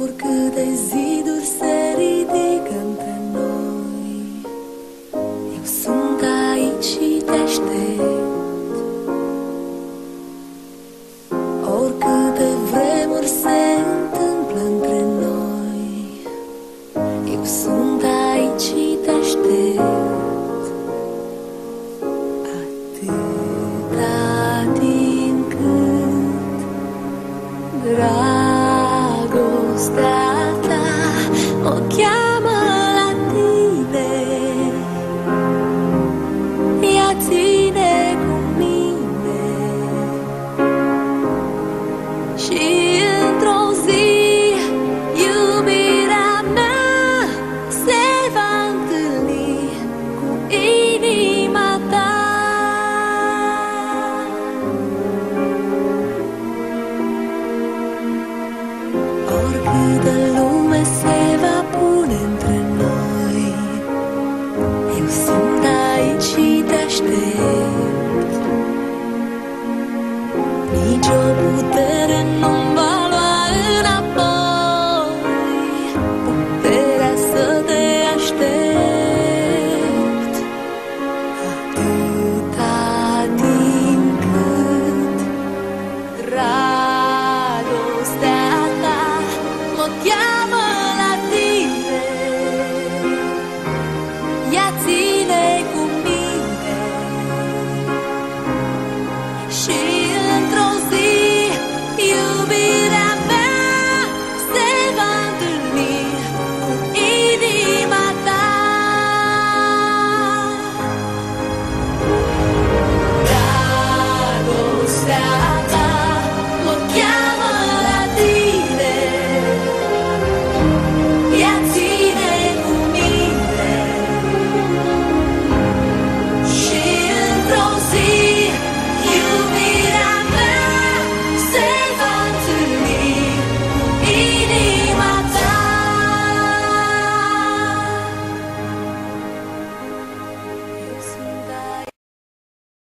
Oricâte ziduri se ridică între noi, eu sunt aici și te aștept. Oricâte vremuri se întâmplă între noi, eu sunt aici și te aștept. Atâta timp cât dragostea ta mă cheamă la tine, ea ține cu mine și într-o zi iubirea mea se va întâlni cu inima ta. Oricâtă lume se va pune între noi, eu sunt aici și te aștept.